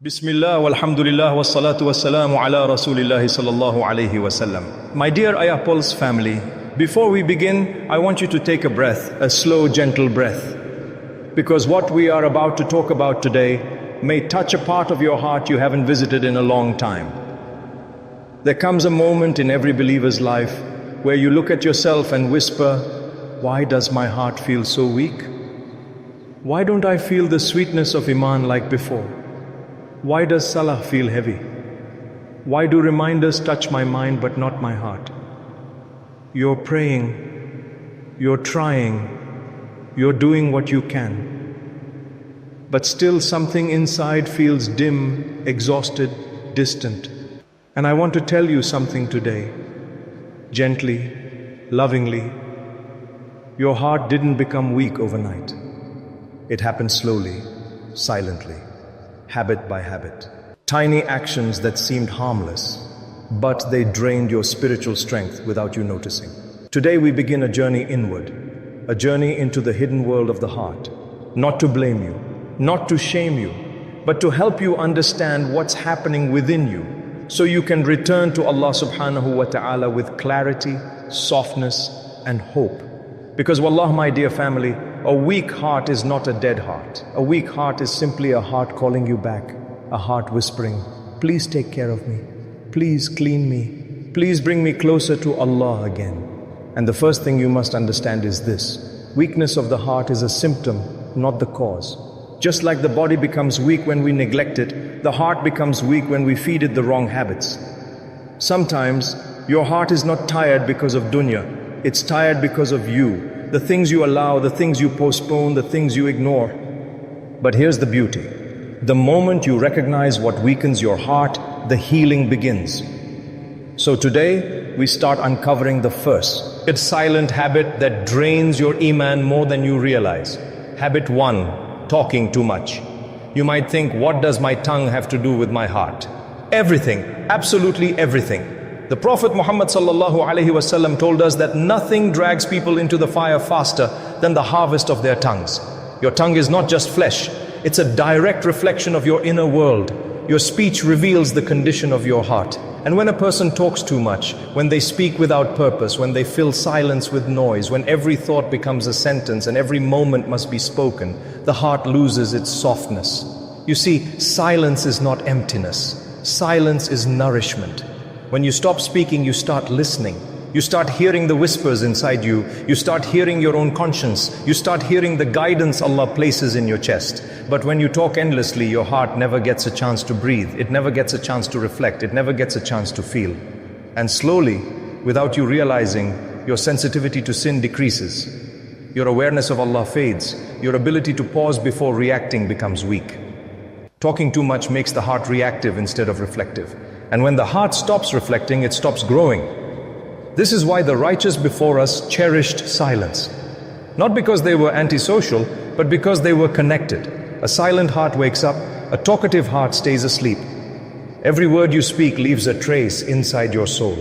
Bismillah, walhamdulillah, wassalatu wassalamu ala rasulillahi sallallahu alayhi wasallam. My dear Ayapol's family, before we begin, I want you to take a breath, a slow, gentle breath. Because what we are about to talk about today may touch a part of your heart you haven't visited in a long time. There comes a moment in every believer's life where you look at yourself and whisper, why does my heart feel so weak? Why don't I feel the sweetness of Iman like before? Why does Salah feel heavy? Why do reminders touch my mind but not my heart? You're praying, you're trying, you're doing what you can. But still something inside feels dim, exhausted, distant. And I want to tell you something today. Gently, lovingly. Your heart didn't become weak overnight. It happened slowly, silently. Habit by habit. Tiny actions that seemed harmless, but they drained your spiritual strength without you noticing. Today we begin a journey inward, a journey into the hidden world of the heart. Not to blame you, not to shame you, but to help you understand what's happening within you, so you can return to Allah Subhānahu wa ta'ala with clarity, softness, and hope. Because wallah, my dear family, a weak heart is not a dead heart. A weak heart is simply a heart calling you back, a heart whispering, please take care of me, please clean me, please bring me closer to Allah again. And the first thing you must understand is this: weakness of the heart is a symptom, not the cause. Just like the body becomes weak when we neglect it, the heart becomes weak when we feed it the wrong habits. Sometimes your heart is not tired because of dunya, it's tired because of you. The things you allow, the things you postpone, the things you ignore. But here's the beauty. The moment you recognize what weakens your heart, the healing begins. So today, we start uncovering the first silent habit that drains your Iman more than you realize. Habit 1, talking too much. You might think, what does my tongue have to do with my heart? Everything, absolutely everything. The Prophet Muhammad sallallahu alaihi wasallam told us that nothing drags people into the fire faster than the harvest of their tongues. Your tongue is not just flesh, it's a direct reflection of your inner world. Your speech reveals the condition of your heart. And when a person talks too much, when they speak without purpose, when they fill silence with noise, when every thought becomes a sentence and every moment must be spoken, the heart loses its softness. You see, silence is not emptiness. Silence is nourishment. When you stop speaking, you start listening. You start hearing the whispers inside you. You start hearing your own conscience. You start hearing the guidance Allah places in your chest. But when you talk endlessly, your heart never gets a chance to breathe. It never gets a chance to reflect. It never gets a chance to feel. And slowly, without you realizing, your sensitivity to sin decreases. Your awareness of Allah fades. Your ability to pause before reacting becomes weak. Talking too much makes the heart reactive instead of reflective. And when the heart stops reflecting, it stops growing. This is why the righteous before us cherished silence. Not because they were antisocial, but because they were connected. A silent heart wakes up, a talkative heart stays asleep. Every word you speak leaves a trace inside your soul.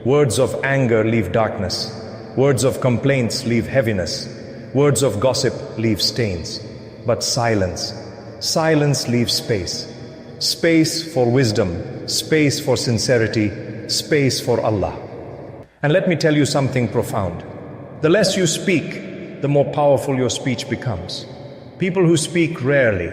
Words of anger leave darkness. Words of complaints leave heaviness. Words of gossip leave stains. But silence leaves space. Space for wisdom, space for sincerity, space for Allah. And let me tell you something profound. The less you speak, the more powerful your speech becomes. People who speak rarely,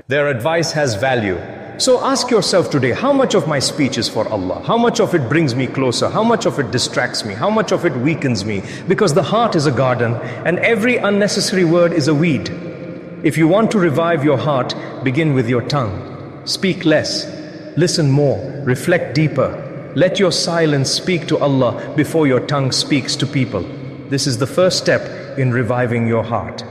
their advice has value. So ask yourself today, how much of my speech is for Allah? How much of it brings me closer? How much of it distracts me? How much of it weakens me? Because the heart is a garden, and every unnecessary word is a weed. If you want to revive your heart, begin with your tongue. Speak less, listen more, reflect deeper. Let your silence speak to Allah before your tongue speaks to people. This is the first step in reviving your heart.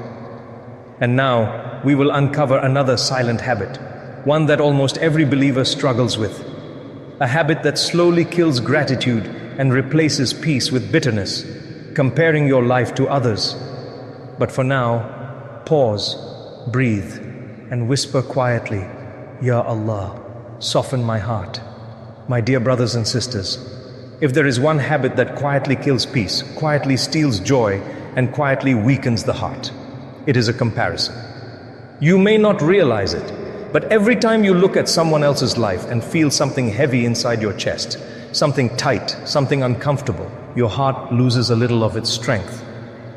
And now, we will uncover another silent habit, one that almost every believer struggles with. A habit that slowly kills gratitude and replaces peace with bitterness, comparing your life to others. But for now, pause, breathe, and whisper quietly, Ya Allah, soften my heart. My dear brothers and sisters, if there is one habit that quietly kills peace, quietly steals joy, and quietly weakens the heart, it is a comparison. You may not realize it, But every time you look at someone else's life and feel something heavy inside your chest, something tight, something uncomfortable, your heart loses a little of its strength.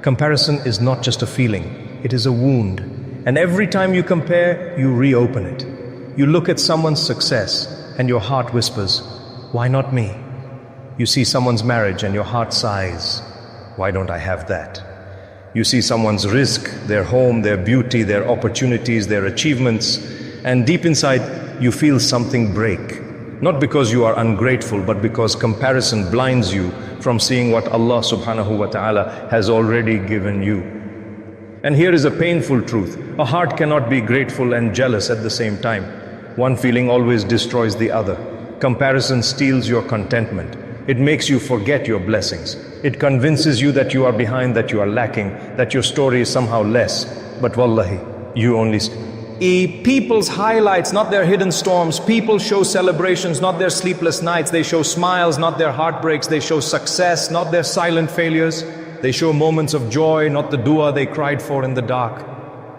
Comparison is not just a feeling, it is a wound. And every time you compare, you reopen it. You look at someone's success and your heart whispers, "Why not me?" You see someone's marriage and your heart sighs, "Why don't I have that?" You see someone's risk, their home, their beauty, their opportunities, their achievements, and deep inside you feel something break. Not because you are ungrateful, but because comparison blinds you from seeing what Allah Subhānahu wa ta'ala has already given you. And here is a painful truth. A heart cannot be grateful and jealous at the same time. One feeling always destroys the other. Comparison steals your contentment. It makes you forget your blessings. It convinces you that you are behind, that you are lacking, that your story is somehow less. But wallahi, you only people's highlights, not their hidden storms. People show celebrations, not their sleepless nights. They show smiles, not their heartbreaks. They show success, not their silent failures. They show moments of joy, not the dua they cried for in the dark.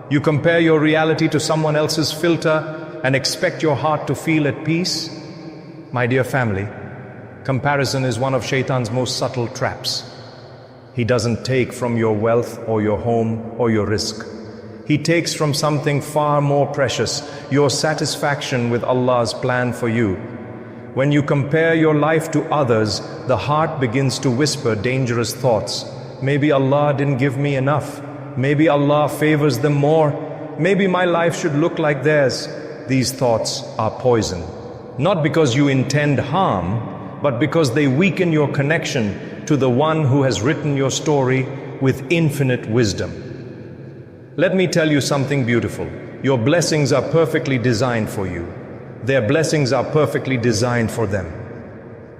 You compare your reality to someone else's filter and expect your heart to feel at peace? My dear family, comparison is one of Shaitan's most subtle traps. He doesn't take from your wealth or your home or your risk. He takes from something far more precious, your satisfaction with Allah's plan for you. When you compare your life to others, the heart begins to whisper dangerous thoughts. Maybe Allah didn't give me enough. Maybe Allah favors them more. Maybe my life should look like theirs. These thoughts are poison. Not because you intend harm, but because they weaken your connection to the one who has written your story with infinite wisdom. Let me tell you something beautiful. Your blessings are perfectly designed for you. Their blessings are perfectly designed for them.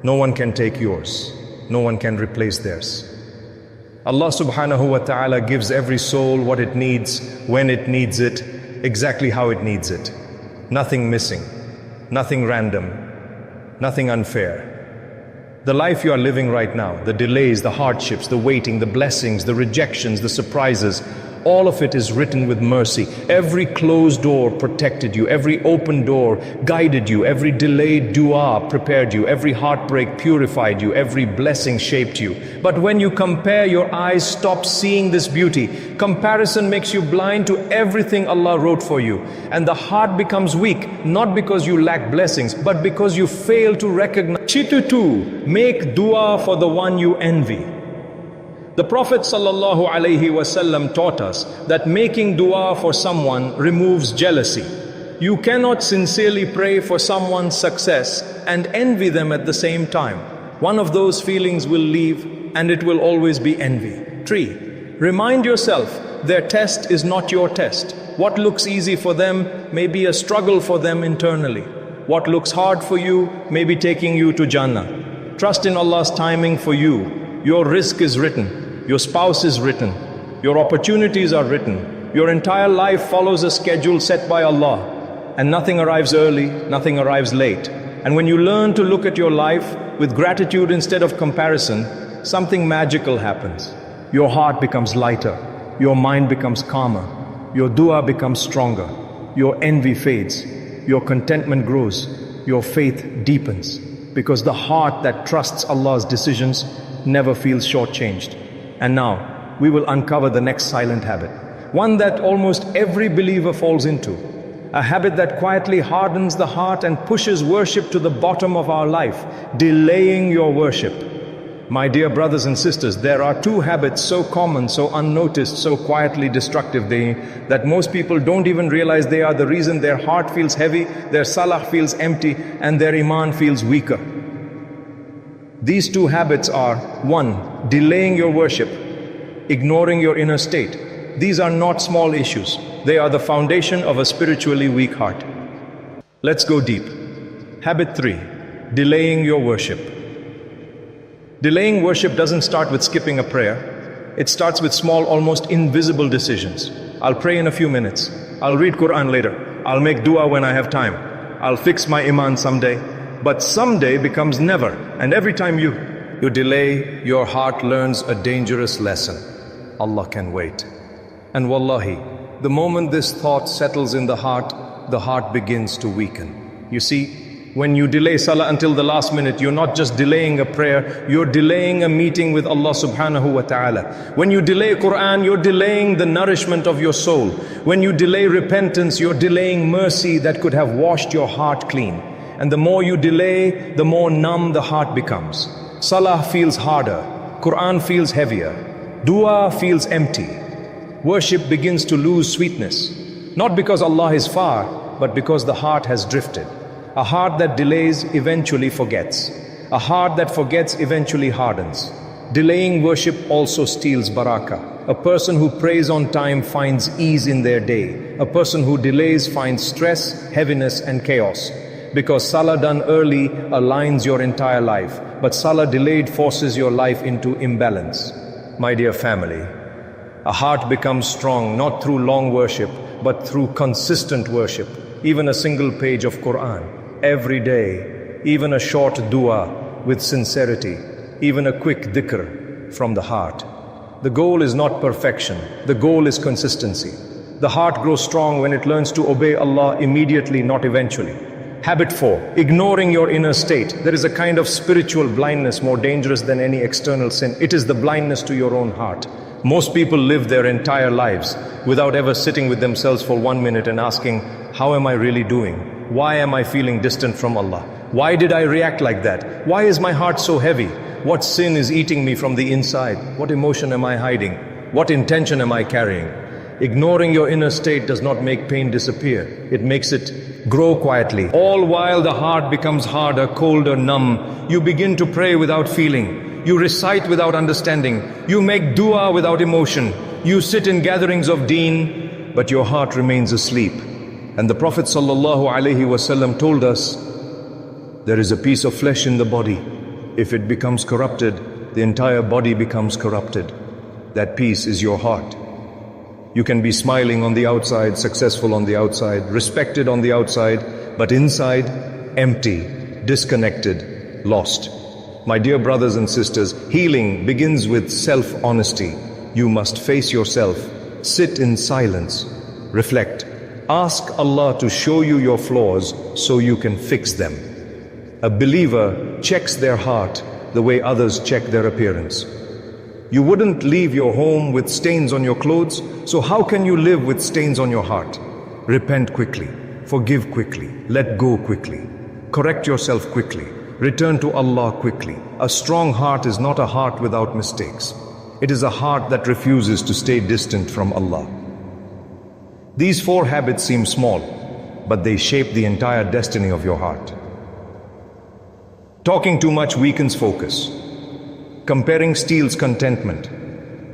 No one can take yours. No one can replace theirs. Allah Subhānahu wa ta'ala gives every soul what it needs, when it needs it, exactly how it needs it. Nothing missing, nothing random, nothing unfair. The life you are living right now, the delays, the hardships, the waiting, the blessings, the rejections, the surprises, all of it is written with mercy. Every closed door protected you. Every open door guided you. Every delayed dua prepared you. Every heartbreak purified you. Every blessing shaped you. But when you compare, your eyes stop seeing this beauty. Comparison makes you blind to everything Allah wrote for you. And the heart becomes weak, not because you lack blessings, but because you fail to recognize. Chitutu, make dua for the one you envy. The Prophet ﷺ taught us that making dua for someone removes jealousy. You cannot sincerely pray for someone's success and envy them at the same time. One of those feelings will leave and it will always be envy. 3. Remind yourself, their test is not your test. What looks easy for them may be a struggle for them internally. What looks hard for you may be taking you to Jannah. Trust in Allah's timing for you. Your risk is written. Your spouse is written. Your opportunities are written. Your entire life follows a schedule set by Allah. And nothing arrives early, nothing arrives late. And when you learn to look at your life with gratitude instead of comparison, something magical happens. Your heart becomes lighter. Your mind becomes calmer. Your dua becomes stronger. Your envy fades. Your contentment grows. Your faith deepens. Because the heart that trusts Allah's decisions never feels shortchanged. And now, we will uncover the next silent habit. One that almost every believer falls into. A habit that quietly hardens the heart and pushes worship to the bottom of our life. Delaying your worship. My dear brothers and sisters, there are two habits so common, so unnoticed, so quietly destructive that most people don't even realize they are the reason their heart feels heavy, their salah feels empty, and their iman feels weaker. These two habits are: 1. Delaying your worship, ignoring your inner state. These are not small issues. They are the foundation of a spiritually weak heart. Let's go deep. Habit 3. Delaying your worship. Delaying worship doesn't start with skipping a prayer. It starts with small, almost invisible decisions. I'll pray in a few minutes. I'll read Quran later. I'll make dua when I have time. I'll fix my iman someday. But someday becomes never, and every time you delay, your heart learns a dangerous lesson. Allah can wait. And wallahi, the moment this thought settles in the heart, the heart begins to weaken. You see, when you delay salah until the last minute, you're not just delaying a prayer, you're delaying a meeting with Allah Subhānahu wa ta'ala. When you delay Quran, you're delaying the nourishment of your soul. When you delay repentance, you're delaying mercy that could have washed your heart clean. And the more you delay, the more numb the heart becomes. Salah feels harder, Quran feels heavier, dua feels empty. Worship begins to lose sweetness. Not because Allah is far, but because the heart has drifted. A heart that delays eventually forgets. A heart that forgets eventually hardens. Delaying worship also steals barakah. A person who prays on time finds ease in their day. A person who delays finds stress, heaviness and chaos. Because salah done early aligns your entire life, but salah delayed forces your life into imbalance. My dear family, a heart becomes strong not through long worship, but through consistent worship. Even a single page of Quran every day, even a short dua with sincerity, even a quick dhikr from the heart. The goal is not perfection, the goal is consistency. The heart grows strong when it learns to obey Allah immediately, not eventually. Habit 4, ignoring your inner state. There is a kind of spiritual blindness more dangerous than any external sin. It is the blindness to your own heart. Most people live their entire lives without ever sitting with themselves for 1 minute and asking, how am I really doing? Why am I feeling distant from Allah? Why did I react like that? Why is my heart so heavy? What sin is eating me from the inside? What emotion am I hiding? What intention am I carrying? Ignoring your inner state does not make pain disappear. It makes it grow quietly. All while the heart becomes harder, colder, numb, you begin to pray without feeling. You recite without understanding. You make dua without emotion. You sit in gatherings of deen, but your heart remains asleep. And the Prophet ﷺ told us, there is a piece of flesh in the body. If it becomes corrupted, the entire body becomes corrupted. That piece is your heart. You can be smiling on the outside, successful on the outside, respected on the outside, but inside, empty, disconnected, lost. My dear brothers and sisters, healing begins with self-honesty. You must face yourself, sit in silence, reflect. Ask Allah to show you your flaws so you can fix them. A believer checks their heart the way others check their appearance. You wouldn't leave your home with stains on your clothes, so how can you live with stains on your heart? Repent quickly, forgive quickly, let go quickly, correct yourself quickly, return to Allah quickly. A strong heart is not a heart without mistakes. It is a heart that refuses to stay distant from Allah. These 4 habits seem small, but they shape the entire destiny of your heart. Talking too much weakens focus. Comparing steals contentment.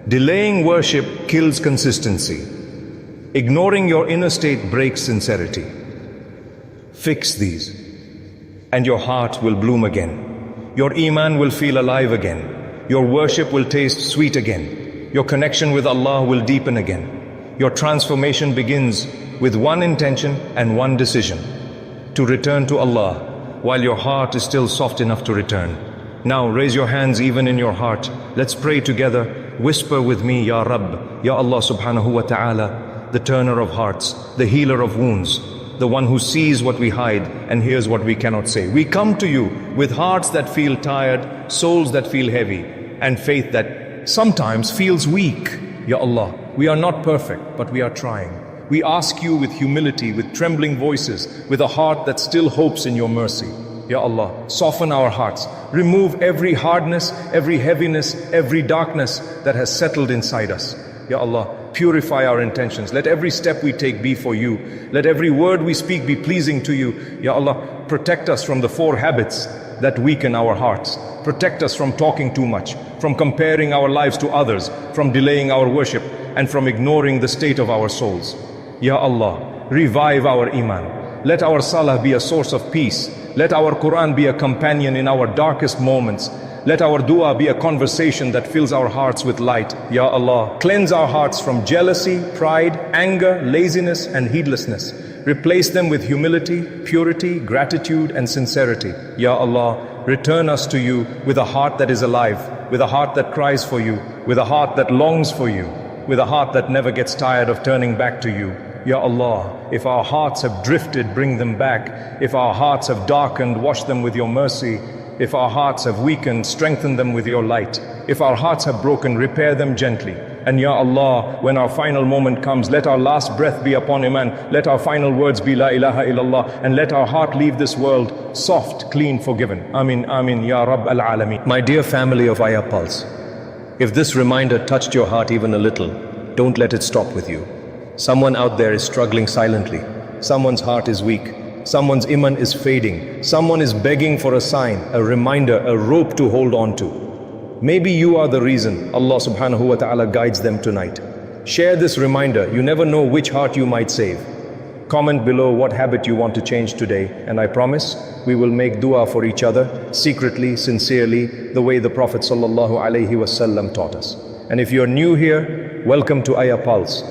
Delaying worship kills consistency. Ignoring your inner state breaks sincerity. Fix these, and your heart will bloom again. Your Iman will feel alive again. Your worship will taste sweet again. Your connection with Allah will deepen again. Your transformation begins with one intention and one decision: to return to Allah while your heart is still soft enough to return. Now raise your hands even in your heart. Let's pray together. Whisper with me, Ya Rabb, Ya Allah Subhānahu wa ta'ala, the turner of hearts, the healer of wounds, the one who sees what we hide and hears what we cannot say. We come to you with hearts that feel tired, souls that feel heavy, and faith that sometimes feels weak. Ya Allah, we are not perfect, but we are trying. We ask you with humility, with trembling voices, with a heart that still hopes in your mercy. Ya Allah, soften our hearts. Remove every hardness, every heaviness, every darkness that has settled inside us. Ya Allah, purify our intentions. Let every step we take be for you. Let every word we speak be pleasing to you. Ya Allah, protect us from the 4 habits that weaken our hearts. Protect us from talking too much, from comparing our lives to others, from delaying our worship, and from ignoring the state of our souls. Ya Allah, revive our Iman. Let our salah be a source of peace. Let our Quran be a companion in our darkest moments. Let our dua be a conversation that fills our hearts with light. Ya Allah, cleanse our hearts from jealousy, pride, anger, laziness, and heedlessness. Replace them with humility, purity, gratitude, and sincerity. Ya Allah, return us to you with a heart that is alive, with a heart that cries for you, with a heart that longs for you, with a heart that never gets tired of turning back to you. Ya Allah, if our hearts have drifted, bring them back. If our hearts have darkened, wash them with your mercy. If our hearts have weakened, strengthen them with your light. If our hearts have broken, repair them gently. And Ya Allah, when our final moment comes, let our last breath be upon Iman. Let our final words be La ilaha illallah. And let our heart leave this world soft, clean, forgiven. Amin, Amin, Ya Rabb al-Alameen. My dear family of Ayah Pulse, if this reminder touched your heart even a little, don't let it stop with you. Someone out there is struggling silently. Someone's heart is weak. Someone's Iman is fading. Someone is begging for a sign, a reminder, a rope to hold on to. Maybe you are the reason Allah Subhānahu wa ta'ala guides them tonight. Share this reminder. You never know which heart you might save. Comment below what habit you want to change today, and I promise we will make dua for each other, secretly, sincerely, the way the Prophet ﷺ taught us. And if you're new here, welcome to Ayah Pulse,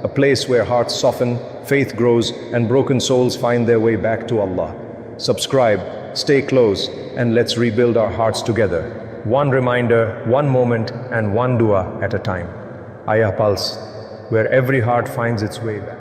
a place where hearts soften, faith grows, and broken souls find their way back to Allah. Subscribe, stay close, and let's rebuild our hearts together. One reminder, one moment, and one dua at a time. Ayah Pulse, where every heart finds its way back.